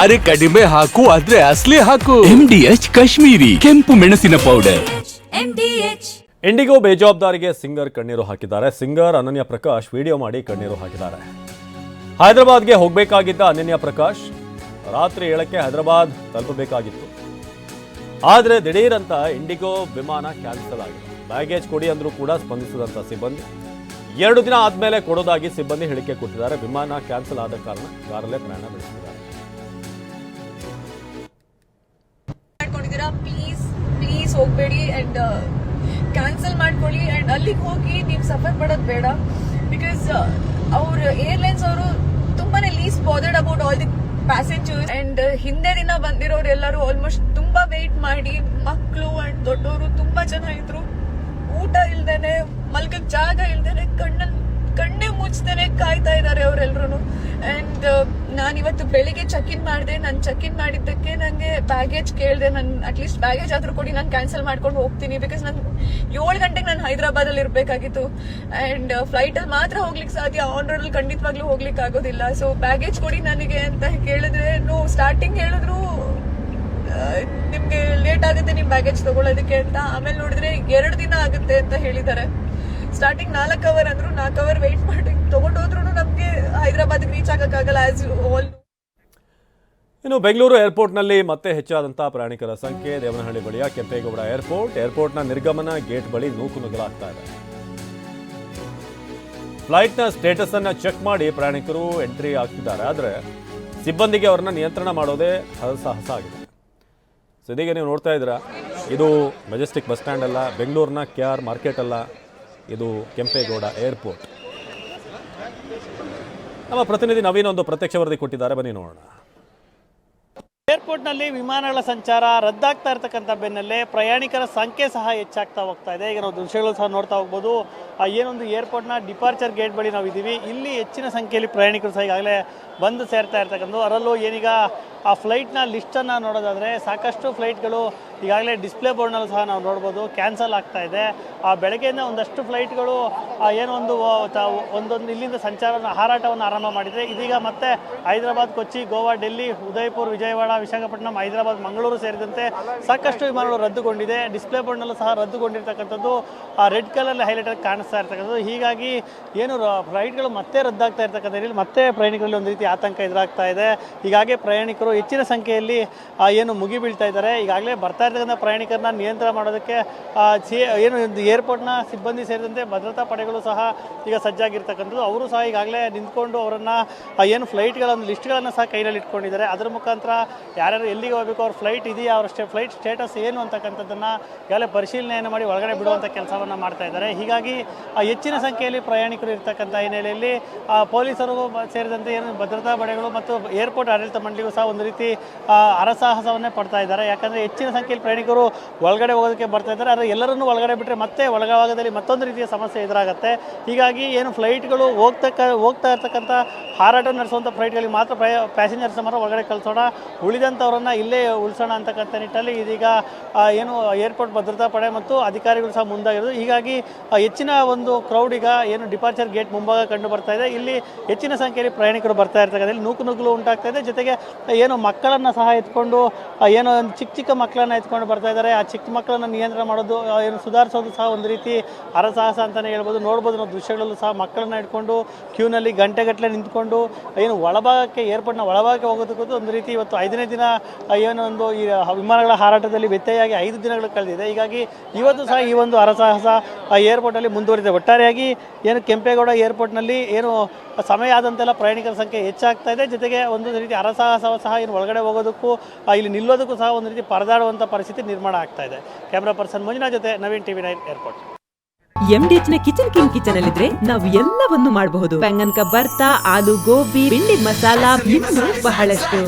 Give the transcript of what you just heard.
ಅರೆ ಕಡಿಮೆ ಹಾಕು ಆದ್ರೆ ಅಸಲಿ ಹಾಕು. MDH ಕಾಶ್ಮೀರಿ ಕೆಂಪು ಮೆಣಸಿನ ಪೌಡರ್. ಇಂಡಿಗೋ ಬೇಜವಾಬ್ದಾರಿಗೆ ಸಿಂಗರ್ ಕಣ್ಣೀರು ಹಾಕಿದ್ದಾರೆ. ಸಿಂಗರ್ ಅನನ್ಯ ಪ್ರಕಾಶ್ ವಿಡಿಯೋ ಮಾಡಿ ಕಣ್ಣೀರು ಹಾಕಿದ್ದಾರೆ. ಹೈದರಾಬಾದ್ಗೆ ಹೋಗಬೇಕಾಗಿದ್ದ ಅನನ್ಯ ಪ್ರಕಾಶ್ ರಾತ್ರಿ 7ಕ್ಕೆ ಹೈದರಾಬಾದ್ ತಲುಪಬೇಕಾಗಿತ್ತು. ಆದರೆ ದಿಢೀರಂತ ಇಂಡಿಗೋ ವಿಮಾನ ಕ್ಯಾನ್ಸಲ್ ಆಗಿದೆ. ಬ್ಯಾಗೇಜ್ ಕೊಡಿ ಅಂದ್ರೂ ಕೂಡ ಸ್ಪಂದಿಸಿದಂಥ ಸಿಬ್ಬಂದಿ 2 ದಿನ ಆದ್ಮೇಲೆ ಕೊಡೋದಾಗಿ ಸಿಬ್ಬಂದಿ ಹೇಳಿಕೆ ಕೊಟ್ಟಿದ್ದಾರೆ. ವಿಮಾನ ಕ್ಯಾನ್ಸಲ್ ಆದ ಕಾರಣ ಕಾರಲ್ಲೇ ಪ್ರಯಾಣ ಬೆಳೆಸಿದ್ದಾರೆ. ಪ್ಲೀಸ್ ಹೋಗಬೇಡಿ ಅಂಡ್ ಕ್ಯಾನ್ಸಲ್ ಮಾಡ್ಕೊಳ್ಳಿ ಅಂಡ್ ಅಲ್ಲಿಗೆ ಹೋಗಿ ನೀವು ಸಫರ್ ಪಡೋದು ಬೇಡ. ಬಿಕಾಸ್ ಅವ್ರ ಏರ್ಲೈನ್ಸ್ ಅವರು ತುಂಬಾನೇ list bothered about all the passengers and ಹಿಂದೆ ದಿನ ಬಂದಿರೋರು ಎಲ್ಲರೂ ಆಲ್ಮೋಸ್ಟ್ ತುಂಬಾ ವೇಟ್ ಮಾಡಿ ಮಕ್ಕಳು ಅಂಡ್ ದೊಡ್ಡವರು ತುಂಬಾ ಜನ ಇದ್ರು. ಊಟ ಇಲ್ದೇನೆ ಮಲ್ಗಕ್ ಜಾಗ ಇಲ್ದೇನೆ ಕಣ್ಣೇ ಮುಚ್ಚದೇನೆ ಕಾಯ್ತಾ ಇದ್ದಾರೆ ಅವರೆಲ್ಲರೂ. ಅಂಡ್ ನಾನು ಇವತ್ತು ಬೆಳಿಗ್ಗೆ ಚೆಕ್ ಇನ್ ಮಾಡಿದೆ. ನಾನು ಚೆಕ್ ಇನ್ ಮಾಡಿದ್ದಕ್ಕೆ ನನಗೆ ಬ್ಯಾಗೇಜ್ ಕೇಳಿದೆ. ನಾನು ಅಟ್ಲೀಸ್ಟ್ ಬ್ಯಾಗೇಜ್ ಆದ್ರೂ ಕೊಡಿ, ನಾನು ಕ್ಯಾನ್ಸಲ್ ಮಾಡ್ಕೊಂಡು ಹೋಗ್ತೀನಿ. ಬಿಕಾಸ್ ನಾನು 7 ಗಂಟೆಗೆ ನಾನು ಹೈದರಾಬಾದಲ್ಲಿ ಇರಬೇಕಾಗಿತ್ತು ಅಂಡ್ ಫ್ಲೈಟ್ ಅಲ್ಲಿ ಮಾತ್ರ ಹೋಗ್ಲಿಕ್ಕೆ ಸಾಧ್ಯ. ಆನ್ ರೋಡ್ ಅಲ್ಲಿ ಖಂಡಿತವಾಗ್ಲೂ ಹೋಗ್ಲಿಕ್ಕೆ ಆಗೋದಿಲ್ಲ. ಸೊ ಬ್ಯಾಗೇಜ್ ಕೊಡಿ ನನಗೆ ಅಂತ ಕೇಳಿದ್ರೆ ಸ್ಟಾರ್ಟಿಂಗ್ ಹೇಳಿದ್ರು ನಿಮ್ಗೆ ಲೇಟ್ ಆಗುತ್ತೆ ನಿಮ್ ಬ್ಯಾಗೇಜ್ ತಗೊಳ್ಳೋದಕ್ಕೆ ಅಂತ. ಆಮೇಲೆ ನೋಡಿದ್ರೆ 2 ದಿನ ಆಗುತ್ತೆ ಅಂತ ಹೇಳಿದ್ದಾರೆ. ಸ್ಟಾರ್ಟಿಂಗ್ 4 ಅವರ್ ಅಂದ್ರು, 4 ಅವರ್ ವೇಟ್ ಮಾಡಿ ತಗೊಂಡೋದ್ರು ನಮ್ಗೆ ಹೈದರಾಬಾದ್ ರೀಚ್ ಆಗಕ್ಕಾಗಲ್ಲ. ಆಸ್ ಆಲ್ ಇನ್ನು ಬೆಂಗಳೂರು ಏರ್ಪೋರ್ಟ್ನಲ್ಲಿ ಮತ್ತೆ ಹೆಚ್ಚಾದಂತಹ ಪ್ರಯಾಣಿಕರ ಸಂಖ್ಯೆ. ದೇವನಹಳ್ಳಿ ಬಳಿಯ ಕೆಂಪೇಗೌಡ ಏರ್ಪೋರ್ಟ್ನ ನಿರ್ಗಮನ ಗೇಟ್ ಬಳಿ ನೂಕುನುಗ್ಗಲಾಗ್ತಾ ಇದೆ. ಫ್ಲೈಟ್ನ ಸ್ಟೇಟಸ್ ಅನ್ನ ಚೆಕ್ ಮಾಡಿ ಪ್ರಯಾಣಿಕರು ಎಂಟ್ರಿ ಆಗ್ತಿದ್ದಾರೆ. ಆದರೆ ಸಿಬ್ಬಂದಿಗೆ ಅವರನ್ನ ನಿಯಂತ್ರಣ ಮಾಡೋದೇ ಹರಸಾಹಸ ಆಗಿದೆ. ಸೊ ಇದೀಗ ನೀವು ನೋಡ್ತಾ ಇದ್ದೀರಾ, ಇದು ಮೆಜೆಸ್ಟಿಕ್ ಬಸ್ ಸ್ಟ್ಯಾಂಡ್ ಅಲ್ಲ, ಬೆಂಗಳೂರಿನ KR ಮಾರ್ಕೆಟ್ ಅಲ್ಲ, ಇದು ಕೆಂಪೇಗೌಡ ಏರ್ಪೋರ್ಟ್. ನಮ್ಮ ಪ್ರತಿನಿಧಿ ನವೀನ್ ಒಂದು ಪ್ರತ್ಯಕ್ಷ ವರದಿ ಕೊಟ್ಟಿದ್ದಾರೆ, ಬನ್ನಿ ನೋಡೋಣ. ಏರ್ಪೋರ್ಟ್ನಲ್ಲಿ ವಿಮಾನಗಳ ಸಂಚಾರ ರದ್ದಾಗ್ತಾ ಇರತಕ್ಕಂಥ ಬೆನ್ನಲ್ಲೇ ಪ್ರಯಾಣಿಕರ ಸಂಖ್ಯೆ ಸಹ ಹೆಚ್ಚಾಗ್ತಾ ಹೋಗ್ತಾ ಇದೆ. ಈಗ ನಾವು ದೃಶ್ಯಗಳು ಸಹ ನೋಡ್ತಾ ಹೋಗ್ಬೋದು. ಏನೊಂದು ಏರ್ಪೋರ್ಟ್ನ ಡಿಪಾರ್ಚರ್ ಗೇಟ್ ಬಳಿ ನಾವು ಇದ್ದೀವಿ. ಇಲ್ಲಿ ಹೆಚ್ಚಿನ ಸಂಖ್ಯೆಯಲ್ಲಿ ಪ್ರಯಾಣಿಕರು ಸಹ ಈಗಾಗಲೇ ಬಂದು ಸೇರ್ತಾ ಇರ್ತಕ್ಕಂಥದ್ದು. ಅದರಲ್ಲೂ ಏನೀಗ ಆ ಫ್ಲೈಟ್ನ ಲಿಸ್ಟನ್ನು ನೋಡೋದಾದರೆ ಸಾಕಷ್ಟು ಫ್ಲೈಟ್ಗಳು ಈಗಾಗಲೇ ಡಿಸ್ಪ್ಲೇ ಬೋರ್ಡ್ನಲ್ಲೂ ಸಹ ನಾವು ನೋಡ್ಬೋದು ಕ್ಯಾನ್ಸಲ್ ಆಗ್ತಾ ಇದೆ. ಬೆಳಗ್ಗೆಯಿಂದ ಒಂದಷ್ಟು ಫ್ಲೈಟ್ಗಳು ಒಂದೊಂದು ಇಲ್ಲಿಂದ ಹಾರಾಟವನ್ನು ಆರಂಭ ಮಾಡಿದರೆ ಇದೀಗ ಮತ್ತೆ ಹೈದರಾಬಾದ್, ಕೊಚ್ಚಿ, ಗೋವಾ, ಡೆಲ್ಲಿ, ಉದಯಪುರ್, ವಿಜಯವಾಡ, ವಿಶಾಖಪಟ್ಟಣಂ, ಹೈದರಾಬಾದ್, ಮಂಗಳೂರು ಸೇರಿದಂತೆ ಸಾಕಷ್ಟು ವಿಮಾನಗಳು ರದ್ದುಗೊಂಡಿದೆ. ಡಿಸ್ಪ್ಲೇ ಬೋರ್ಡ್ನಲ್ಲೂ ಸಹ ರದ್ದುಗೊಂಡಿರ್ತಕ್ಕಂಥದ್ದು ರೆಡ್ ಕಲರ್ ಹೈಲೈಟ್ ಆಗಿ ಕಾಣಿಸ್ತಾ ಇರ್ತಕ್ಕಂಥದ್ದು. ಹೀಗಾಗಿ ಏನು ಫ್ಲೈಟ್ಗಳು ಮತ್ತೆ ರದ್ದಾಗ್ತಾ ಇರ್ತಕ್ಕಂಥ ಮತ್ತೆ ಪ್ರಯಾಣಿಕರಲ್ಲಿ ಒಂದು ರೀತಿ ಆತಂಕ ಎದುರಾಗ್ತಾ ಇದೆ. ಹೀಗಾಗಿ ಪ್ರಯಾಣಿಕರು ಹೆಚ್ಚಿನ ಸಂಖ್ಯೆಯಲ್ಲಿ ಏನು ಮುಗಿಬೀಳ್ತಾ ಇದ್ದಾರೆ. ಈಗಾಗಲೇ ಬರ್ತಾ ಇರ್ತಕ್ಕಂಥ ಪ್ರಯಾಣಿಕರನ್ನ ನಿಯಂತ್ರಣ ಮಾಡೋದಕ್ಕೆ ಏನು ಏರ್ಪೋರ್ಟ್ನ ಸಿಬ್ಬಂದಿ ಸೇರಿದಂತೆ ಭದ್ರತಾ ಪಡೆಗಳು ಸಹ ಈಗ ಸಜ್ಜಾಗಿರ್ತಕ್ಕಂಥದ್ದು. ಅವರು ಸಹ ಈಗಾಗಲೇ ನಿಂತ್ಕೊಂಡು ಅವರನ್ನು ಏನು ಫ್ಲೈಟ್ಗಳನ್ನು ಲಿಸ್ಟ್ಗಳನ್ನು ಸಹ ಕೈಯಲ್ಲಿ ಇಟ್ಕೊಂಡಿದ್ದಾರೆ. ಅದರ ಮುಖಾಂತರ ಯಾರ್ಯಾರು ಎಲ್ಲಿಗೆ ಹೋಗಬೇಕು, ಅವ್ರ ಫ್ಲೈಟ್ ಇದೆಯಾ, ಅವ್ರ ಫ್ಲೈಟ್ ಸ್ಟೇಟಸ್ ಏನು ಅಂತಕ್ಕಂಥದ್ದನ್ನು ಈಗಾಗಲೇ ಪರಿಶೀಲನೆಯನ್ನು ಮಾಡಿ ಒಳಗಡೆ ಬಿಡುವಂಥ ಕೆಲಸವನ್ನು ಮಾಡ್ತಾ ಇದ್ದಾರೆ. ಹೀಗಾಗಿ ಹೆಚ್ಚಿನ ಸಂಖ್ಯೆಯಲ್ಲಿ ಪ್ರಯಾಣಿಕರು ಇರ್ತಕ್ಕಂಥ ಹಿನ್ನೆಲೆಯಲ್ಲಿ ಪೊಲೀಸರು ಸೇರಿದಂತೆ ಏನು ಭದ್ರತಾ ಪಡೆಗಳು ಮತ್ತು ಏರ್ಪೋರ್ಟ್ ಆಡಳಿತ ಮಂಡಳಿಗೂ ಸಹ ಒಂದು ರೀತಿ ಹರಸಾಹಸವನ್ನೇ ಪಡ್ತಾ ಇದ್ದಾರೆ. ಯಾಕಂದರೆ ಹೆಚ್ಚಿನ ಸಂಖ್ಯೆಯಲ್ಲಿ ಪ್ರಯಾಣಿಕರು ಒಳಗಡೆ ಹೋಗೋದಕ್ಕೆ ಬರ್ತಾ ಇದ್ದಾರೆ. ಆದರೆ ಎಲ್ಲರನ್ನೂ ಒಳಗಡೆ ಬಿಟ್ಟರೆ ಮತ್ತೆ ಒಳಭಾಗದಲ್ಲಿ ಮತ್ತೊಂದು ರೀತಿಯ ಸಮಸ್ಯೆ ಎದುರಾಗುತ್ತೆ. ಹೀಗಾಗಿ ಏನು ಫ್ಲೈಟ್ಗಳು ಹೋಗ್ತಾ ಇರ್ತಕ್ಕಂಥ ಹಾರಾಟ ನಡೆಸುವಂಥ ಫ್ಲೈಟ್ಗಳಿಗೆ ಮಾತ್ರ ಪ್ಯಾಸೆಂಜರ್ಸ್ ಮಾತ್ರ ಒಳಗಡೆ ಕಳಿಸೋಣ, ಉಳಿದಂಥವರನ್ನು ಇಲ್ಲೇ ಉಳಿಸೋಣ ಅಂತಕ್ಕಂಥ ನಿಟ್ಟಲ್ಲಿ ಇದೀಗ ಏನು ಏರ್ಪೋರ್ಟ್ ಭದ್ರತಾ ಪಡೆ ಮತ್ತು ಅಧಿಕಾರಿಗಳು ಸಹ ಮುಂದಾಗಿರೋದು. ಹೀಗಾಗಿ ಹೆಚ್ಚಿನ ಒಂದು ಕ್ರೌಡ್ ಈಗ ಏನು ಡಿಪಾರ್ಚರ್ ಗೇಟ್ ಮುಂಭಾಗ ಕಂಡು ಬರ್ತಾ ಇದೆ. ಇಲ್ಲಿ ಹೆಚ್ಚಿನ ಸಂಖ್ಯೆಯಲ್ಲಿ ಪ್ರಯಾಣಿಕರು ಬರ್ತಾ ಇರ್ತಕ್ಕಂಥ ನೂಕುನುಗ್ಗಲು ಉಂಟಾಗ್ತಾ ಇದೆ. ಜೊತೆಗೆ ಏನು ಮಕ್ಕಳನ್ನು ಸಹ ಎತ್ಕೊಂಡು ಏನೋ ಒಂದು ಚಿಕ್ಕ ಮಕ್ಕಳನ್ನು ಎತ್ಕೊಂಡು ಬರ್ತಾ ಇದ್ದಾರೆ. ಆ ಚಿಕ್ಕ ಮಕ್ಕಳನ್ನು ನಿಯಂತ್ರಣ ಮಾಡೋದು, ಏನು ಸುಧಾರಿಸೋದು ಸಹ ಒಂದು ರೀತಿ ಹರಸಾಹಸ ಅಂತಲೇ ಹೇಳ್ಬೋದು. ನೋಡ್ಬೋದು ನಾವು ದೃಶ್ಯಗಳಲ್ಲೂ ಸಹ ಮಕ್ಕಳನ್ನ ಇಟ್ಕೊಂಡು ಕ್ಯೂನಲ್ಲಿ ಗಂಟೆಗಟ್ಟಲೆ ನಿಂತ್ಕೊಂಡು ಏನು ಒಳಭಾಗಕ್ಕೆ ಏರ್ಪೋರ್ಟ್ನ ಒಳಭಾಗಕ್ಕೆ ಹೋಗೋದಕ್ಕೂ ಒಂದು ರೀತಿ ಇವತ್ತು 5ನೇ ದಿನ ಏನೋ ಒಂದು ಈ ವಿಮಾನಗಳ ಹಾರಾಟದಲ್ಲಿ ವ್ಯತ್ಯಯಾಗಿ 5 ದಿನಗಳು ಕಳೆದಿದೆ. ಹೀಗಾಗಿ ಇವತ್ತು ಸಹ ಈ ಒಂದು ಹರಸಾಹಸ ಏರ್ಪೋರ್ಟಲ್ಲಿ ಮುಂದುವರಿದೆ. ಒಟ್ಟಾರೆಯಾಗಿ ಏನು ಕೆಂಪೇಗೌಡ ಏರ್ಪೋರ್ಟ್ನಲ್ಲಿ ಏನು ಸಮಯ ಆದಂತೆಲ್ಲ ಪ್ರಯಾಣಿಕರ ಸಂಖ್ಯೆ ಹೆಚ್ಚಾಗ್ತಾ ಇದೆ. ಜೊತೆಗೆ ಒಂದು ರೀತಿ ಹರಸಾಹಸ ಸಹ ಏನು ಒಳಗಡೆ ಹೋಗೋದಕ್ಕೂ ಇಲ್ಲಿ ನಿಲ್ಲೋದಕ್ಕೂ ಸಹ ಒಂದು ರೀತಿ ಪರದಾಡುವಂಥ ಪರಿಸ್ಥಿತಿ ನಿರ್ಮಾಣ ಆಗ್ತಾ ಇದೆ. ಕ್ಯಾಮ್ರಾ ಪರ್ಸನ್ ಮಂಜುನಾಥ್ ಜೊತೆ ನವೀನ್, TV9 ಏರ್ಪೋರ್ಟ್. MDH ನ ಕಿಚನ್ ಅಲ್ಲಿದ್ರೆ ನಾವು ಎಲ್ಲವನ್ನು ಮಾಡಬಹುದು. ಬೆಂಗನ್ ಕ ಬರ್ತಾ, ಆಲೂ ಗೋಬಿ, ಭಿಂಡಿ ಮಸಾಲಾ, ಇನ್ನೂ ಬಹಳಷ್ಟು.